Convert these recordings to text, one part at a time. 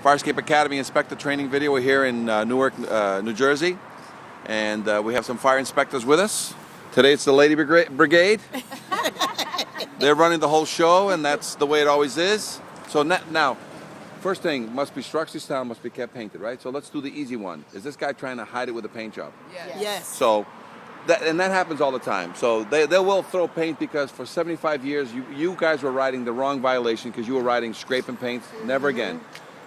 Fire Escape Academy inspector training video. We're here in Newark, New Jersey, and we have some fire inspectors with us. Today it's the Lady Brigade. They're running the whole show, and that's the way it always is. So now, first thing, must be structurally sound, must be kept painted, right? So let's do the easy one. Is this guy trying to hide it with a paint job? Yes. So, that happens all the time. So they will throw paint because for 75 years, you guys were writing the wrong violation because you were writing scrape and paint, never again.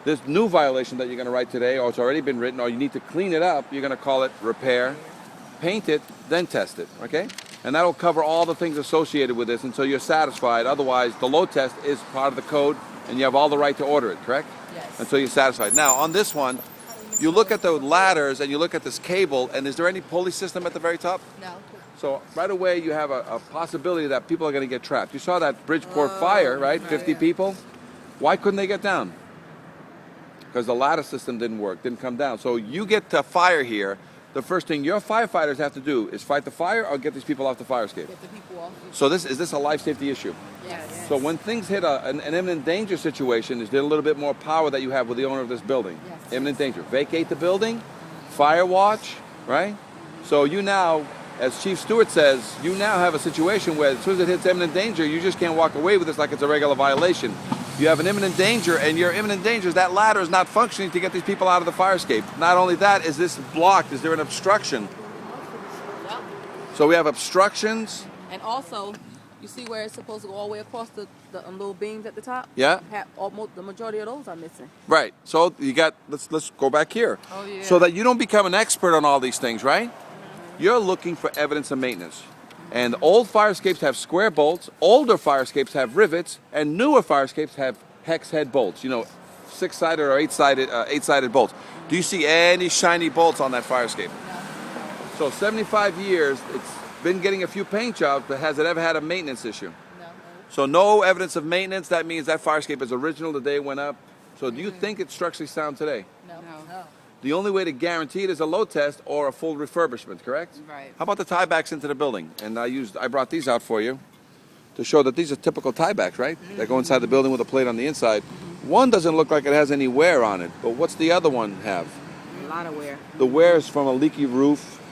This new violation that you're going to write today, or it's already been written, or you need to clean it up, you're going to call it repair, paint it, then test it, okay? And that'll cover all the things associated with this until you're satisfied. Otherwise, the load test is part of the code, and you have all the right to order it, correct? Yes. Until you're satisfied. Now, on this one, you look at the ladders and you look at this cable, and is there any pulley system at the very top? No. So right away, you have a possibility that people are going to get trapped. You saw that Bridgewater fire, right? 50 people. Why couldn't they get down? Because the ladder system didn't work, didn't come down. So you get to fire here, the first thing your firefighters have to do is fight the fire or get these people off the fire escape. Get the people off. So is this a life safety issue? Yes. So when things hit an imminent danger situation, is there a little bit more power that you have with the owner of this building? Yes. Imminent danger. Vacate the building, fire watch, right? So you now, as Chief Stewart says, you now have a situation where as soon as it hits imminent danger, you just can't walk away with this like it's a regular violation. You have an imminent danger, and your imminent danger is that ladder is not functioning to get these people out of the fire escape. Not only that, is this blocked? Is there an obstruction? Yep. So we have obstructions. And also, you see where it's supposed to go all the way across the little beams at the top? Yeah. Almost the majority of those are missing. Right. So you got, let's go back here. Oh, yeah. So that you don't become an expert on all these things, right? You're looking for evidence of maintenance. And old fire escapes have square bolts, older fire escapes have rivets, and newer fire escapes have hex head bolts, 6-sided or 8-sided bolts. Do you see any shiny bolts on that fire escape? No. So 75 years, it's been getting a few paint jobs, but has it ever had a maintenance issue? No. So no evidence of maintenance, that means that fire escape is original the day it went up. So do you think it's structurally sound today? No. The only way to guarantee it is a load test or a full refurbishment, correct? Right. How about the tiebacks into the building? And I brought these out for you to show that these are typical tiebacks, right? That go inside the building with a plate on the inside. One doesn't look like it has any wear on it, but what's the other one have? A lot of wear. The wear is from a leaky roof.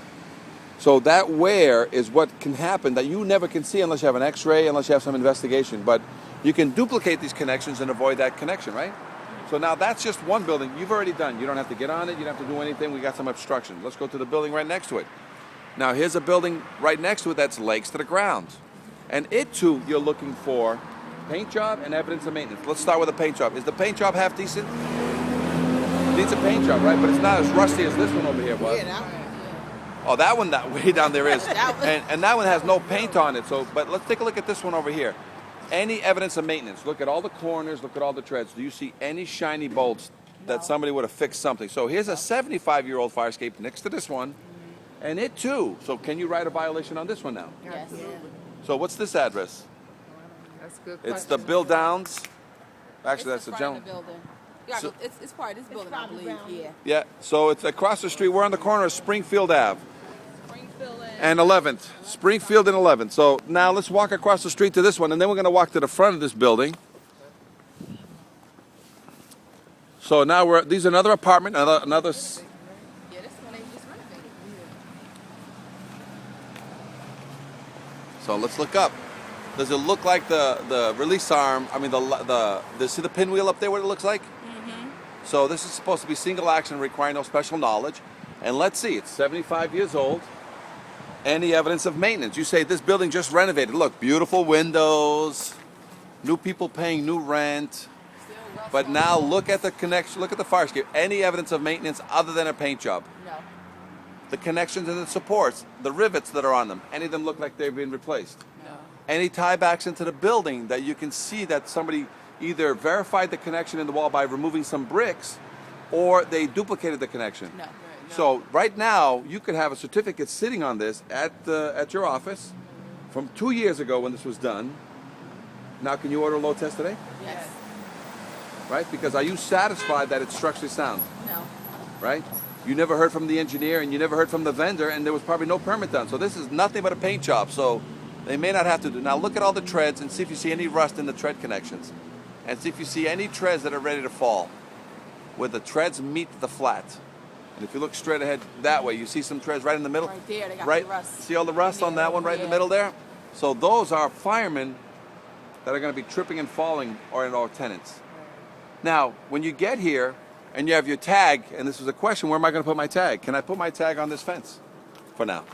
So that wear is what can happen that you never can see unless you have an x-ray, unless you have some investigation. But you can duplicate these connections and avoid that connection, right? So now that's just one building you've already done. You don't have to get on it. You don't have to do anything. We got some obstruction. Let's go to the building right next to it. Now here's a building right next to it that's legs to the ground. And it too, you're looking for paint job and evidence of maintenance. Let's start with the paint job. Is the paint job half decent? It needs a paint job, right? But it's not as rusty as this one over here was. Yeah, that one. Oh, that one that way down there is. And that one has no paint on it. So, but let's take a look at this one over here. Any evidence of maintenance? Look at all the corners, look at all the treads. Do you see any shiny bolts that somebody would have fixed something? So here's a 75-year-old fire escape next to this one, and it too. So can you write a violation on this one now? Yes. So what's this address? That's a good It's question. the Bill Downs. Actually, that's the front general. of the building. Yeah, So- it's part of this building, I believe. Yeah. Yeah, so it's across the street. We're on the corner of Springfield Ave Springfield and 11th. Springfield and 11th. So now let's walk across the street to this one, and then we're going to walk to the front of this building. So now these are another apartment, another. Yeah, this one they just renovated. So let's look up. Does it look like the release arm? I mean, see the pinwheel up there? What it looks like? Mm-hmm. So this is supposed to be single action, requiring no special knowledge. And let's see, it's 75 years old. Any evidence of maintenance? You say this building just renovated. Look, beautiful windows, new people paying new rent. But now look at the connection, look at the fire escape. Any evidence of maintenance other than a paint job? No. The connections and the supports, the rivets that are on them, any of them look like they've been replaced? No. Any tiebacks into the building that you can see that somebody either verified the connection in the wall by removing some bricks or they duplicated the connection? No. So right now, you could have a certificate sitting on this at your office from 2 years ago when this was done. Now, can you order a load test today? Yes. Right? Because are you satisfied that it's structurally sound? No. Right? You never heard from the engineer and you never heard from the vendor, and there was probably no permit done. So this is nothing but a paint job. So they may not have to do. Now look at all the treads and see if you see any rust in the tread connections. And see if you see any treads that are ready to fall. where the treads meet the flat. And if you look straight ahead that way, you see some treads right in the middle. Right there, they got right? the rust. See all the rust on that one right in the middle there? So those are firemen that are going to be tripping and falling or in our tenants. Now, when you get here and you have your tag, and this was a question, where am I going to put my tag? Can I put my tag on this fence for now?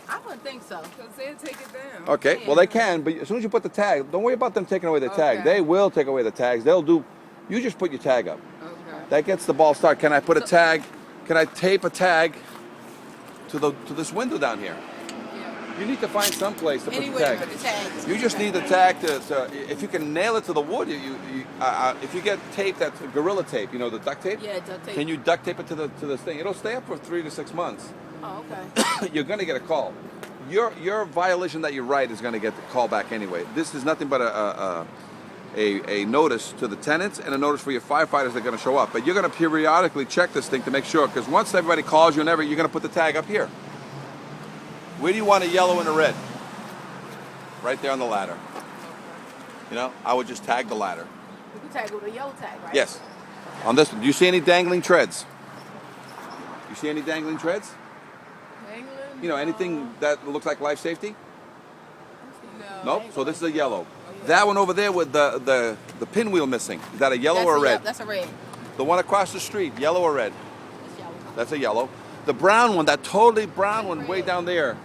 I wouldn't think so. Because they'll take it down. Okay, well they can, but as soon as you put the tag, don't worry about them taking away the tag. Okay. They will take away the tags. They'll do, you just put your tag up. Okay. That gets the ball started. Can I put a tag? Can I tape a tag to this window down here? Yeah. You need to find some place to put the Anywhere tag. to put the tags. You just need the tag to if you can nail it to the wood. If you get tape that's gorilla tape, you know the duct tape. Yeah, duct tape. Can you duct tape it to this thing? It'll stay up for 3 to 6 months. Oh, okay. You're going to get a call. Your violation that you write is going to get the call back anyway. This is nothing but a notice to the tenants and a notice for your firefighters that are going to show up. But you're going to periodically check this thing to make sure, because once everybody calls you and you're going to put the tag up here. Where do you want a yellow and a red? Right there on the ladder. You know, I would just tag the ladder. You can tag with a yellow tag, right? Yes. On this one, do you see any dangling treads? You see any dangling treads? England? You know, anything that looks like life safety? No. Nope. So this is a yellow. That one over there with the pinwheel missing. Is that a yellow or a red? That's a red. The one across the street, yellow or red? That's yellow. That's a yellow. The brown one, that totally brown one way down there.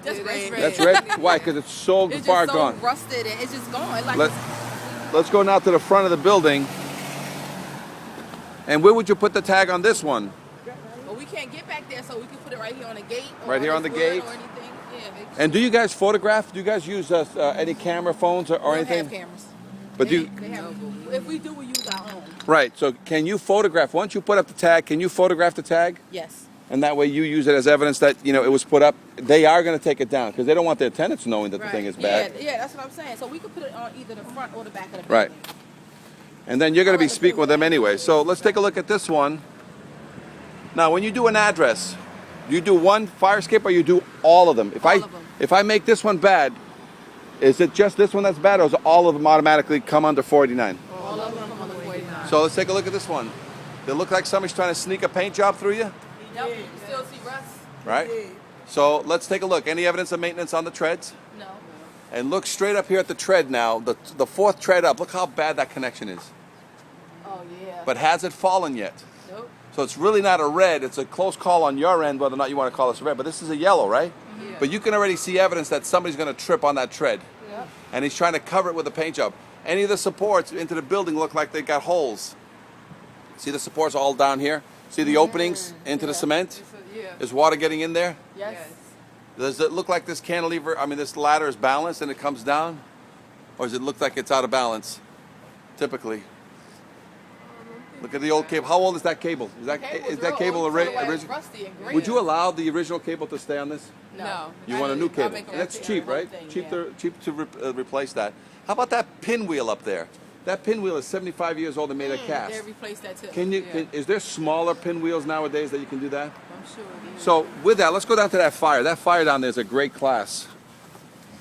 That's Yeah, red. That's red? Why? Because it's so It's far just so gone. rusted and it's just gone. Like Let's go now to the front of the building. And where would you put the tag on this one? but we can't get back there, so we can put it right here on the gate. Or Right here on the this wood gate? Or anything. Yeah. And do you guys photograph? Do you guys use any camera phones or We don't anything? have cameras. But do you, They have, if we do, we use our own. right, so can you photograph, once you put up the tag, can you photograph the tag? Yes. And that way you use it as evidence that, you know, it was put up. They are going to take it down because they don't want their tenants knowing that the thing is bad. Yeah, that's what I'm saying. So we could put it on either the front or the back of the Right. building. And then you're going to be speaking with them anyway. So let's take a look at this one. Now, when you do an address, do you do one fire escape or you do all of them? All of them. If I make this one bad, is it just this one that's bad, or does all of them automatically come under 489? All of them come on the 49. So let's take a look at this one. They look like somebody's trying to sneak a paint job through you, Yep. You still see rust? right? So let's take a look. Any evidence of maintenance on the treads? No. And look straight up here at the tread now, the fourth tread up. Look how bad that connection is. Oh yeah. But has it fallen yet? Nope. So it's really not a red. It's a close call on your end whether or not you want to call this a red. But this is a yellow, right? Yeah. But you can already see evidence that somebody's going to trip on that tread. Yep. And he's trying to cover it with a paint job. Any of the supports into the building look like they got holes. See the supports all down here? See the openings into the cement? Yeah. Is water getting in there? Yes. Does it look like this cantilever, this ladder is balanced and it comes down? Or does it look like it's out of balance? Typically. Look at the old cable. How old is that cable? Is that cable original? Rusty and green. Would you allow the original cable to stay on this? No. You want a new cable? And that's cheap, right? Cheap to replace that. How about that pinwheel up there? That pinwheel is 75 years old and made of cast. They replaced that too. Can you? Yeah. Is there smaller pinwheels nowadays that you can do that? I'm sure it is. So with that, let's go down to that fire. That fire down there is a great class.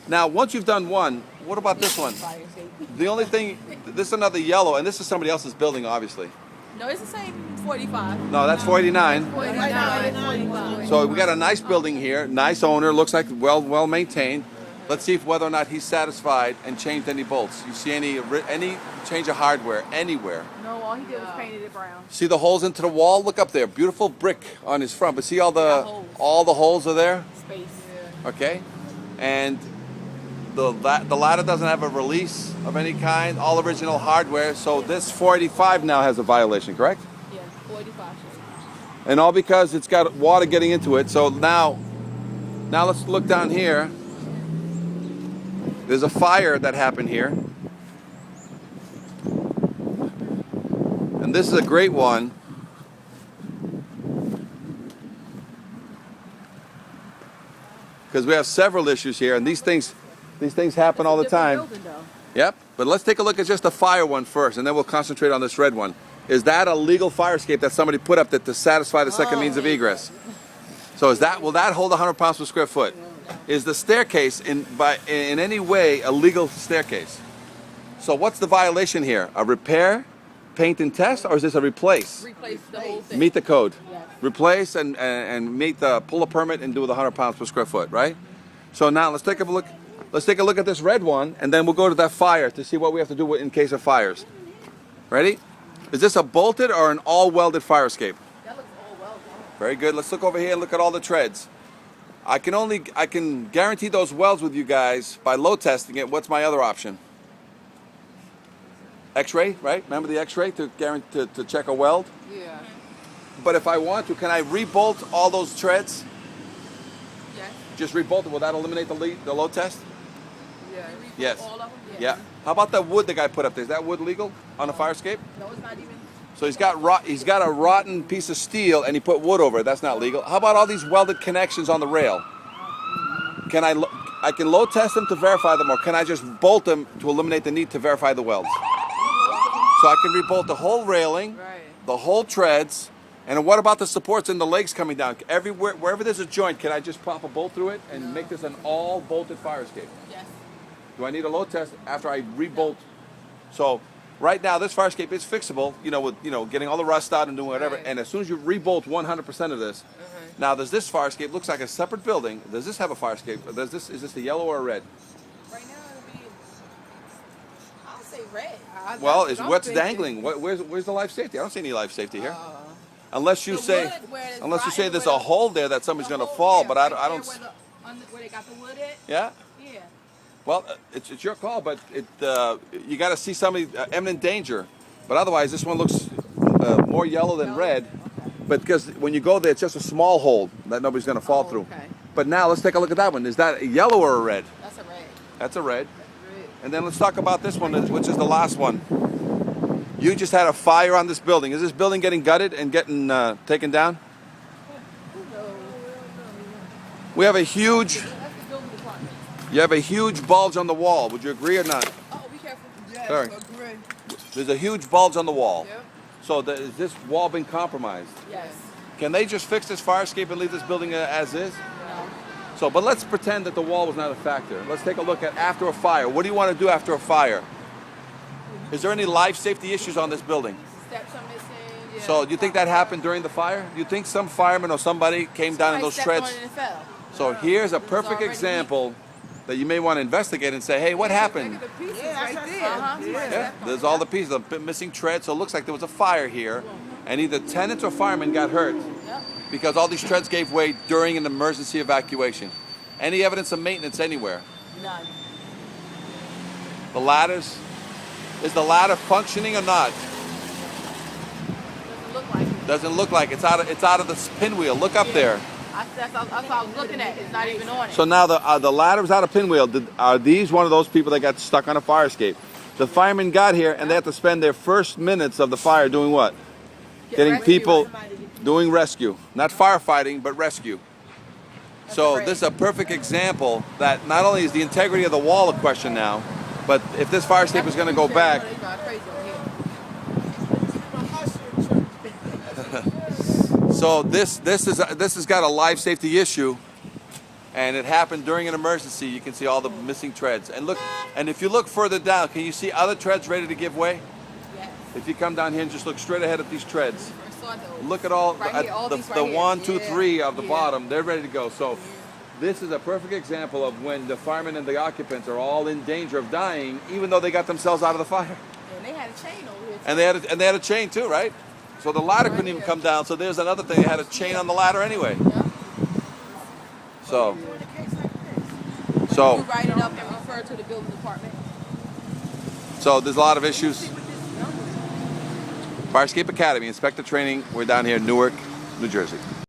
Now, once you've done one, what about this one? Fire safety. The only thing, this is another yellow, and this is somebody else's building, obviously. No, it's the same 45. No, that's 49. 49. Right now it's 45. So we got a nice building here, nice owner, looks like well maintained. Let's see if whether or not he's satisfied and changed any bolts. You see any change of hardware anywhere? No, all he did was painted it brown. See the holes into the wall? Look up there, beautiful brick on his front. But see all the holes are there? Space. Okay, and the ladder doesn't have a release of any kind. All original hardware. So this 485 now has a violation, correct? Yeah, 45. And all because it's got water getting into it. So now let's look down here. There's a fire that happened here. And this is a great one. Because we have several issues here, and these things happen all the time. Yep, but let's take a look at just the fire one first, and then we'll concentrate on this red one. Is that a legal fire escape that somebody put up to satisfy the second means of egress? So will that hold 100 pounds per square foot? Is the staircase in any way a legal staircase? So what's the violation here? A repair paint and test, or is this a replace? Replace the whole thing. Meet the code. Yes. Replace and meet the pull a permit and do the 100 pounds per square foot, right? So now let's take a look. Let's take a look at this red one, and then we'll go to that fire to see what we have to do in case of fires. Ready? Is this a bolted or an all welded fire escape? That looks all well done. Very good. Let's look over here and look at all the treads. I can guarantee those welds with you guys by load testing it. What's my other option? X-ray, right? Remember the X-ray to guarantee to check a weld? Yeah. But if I want to, can I rebolt all those treads? Yes. Just rebolt it. Will that eliminate the load test? Yeah. Yes. All of them? Yeah. How about that wood the guy put up there? Is that wood legal on a fire escape? No, it's not even. So he's got a rotten piece of steel and he put wood over it. That's not legal. How about all these welded connections on the rail? Can I can load test them to verify them, or can I just bolt them to eliminate the need to verify the welds? So I can rebolt the whole railing, Right. the whole treads, and what about the supports and the legs coming down? Everywhere, wherever there's a joint, can I just pop a bolt through it and make this an all bolted fire escape? Yes. Do I need a load test after I rebolt? So right now this fire escape is fixable, with getting all the rust out and doing whatever. Right. And as soon as you rebolt 100% of this, now does this fire escape looks like a separate building? Does this have a fire escape? Is this a yellow or a red? Right now it'll be. I'll say red. Well, it's what's dangling. Where's the life safety? I don't see any life safety here. Unless you say there's a hole there that somebody's going to fall, but I don't. Where they got the wood at? Yeah. Yeah. Well, it's your call, but you got to see somebody imminent danger. But otherwise, this one looks more yellow than red. But because when you go there, it's just a small hole that nobody's going to fall through. Okay. But now let's take a look at that one. Is that a yellow or a red? That's a red. That's a red. Red. And then let's talk about this one, which is the last one. You just had a fire on this building. Is this building getting gutted and getting taken down? We have a huge. That's the building department. You have a huge bulge on the wall. Would you agree or not? Oh, be careful. Yes, Sorry. agree. There's a huge bulge on the wall. Yep. So is this wall been compromised? Yes. Can they just fix this fire escape and leave this building as is? No. So, but let's pretend that the wall was not a factor. Let's take a look at after a fire. What do you want to do after a fire? Is there any life safety issues on this building? Steps are missing. Yeah. So do you think that happened during the fire? Do you think some fireman or somebody came down in those treads? On it and fell. So here's a perfect already example that you may want to investigate and say, hey, what happened? Look at the pieces Yeah, right that's there. uh-huh. Yeah, there's all the pieces, the missing treads. So it looks like there was a fire here, and either tenants or firemen got hurt Yep. because all these treads gave way during an emergency evacuation. Any evidence of maintenance anywhere? None. The ladders, is the ladder functioning or not? Doesn't look like it. Doesn't look like it's out of the pinwheel. Look up there. That's what I was looking at. It's not even on it. So now the ladder's out of pinwheel. Are these one of those people that got stuck on a fire escape? The firemen got here and they had to spend their first minutes of the fire doing what? Getting rescue. people doing rescue. Not firefighting, but rescue. So great. this is a perfect example that not only is the integrity of the wall a question now, but if this fire escape is going to go back, They drive crazy over here. so this has got a life safety issue, and it happened during an emergency. You can see all the missing treads, and look, and if you look further down, can you see other treads ready to give way? Yes. If you come down here and just look straight ahead at these treads, First saw those. look at all Right here, all the these right here. 1, 2, Yeah. 3 of the Yeah. bottom. They're ready to go. So this is a perfect example of when the firemen and the occupants are all in danger of dying, even though they got themselves out of the fire. And they had a chain over here. And they had a chain too, right? So the ladder couldn't even come down. So there's another thing. They had a chain on the ladder anyway. Yeah. So You write it up and refer to the building department. so there's a lot of issues. Fire Escape Academy, inspector training. We're down here in Newark, New Jersey.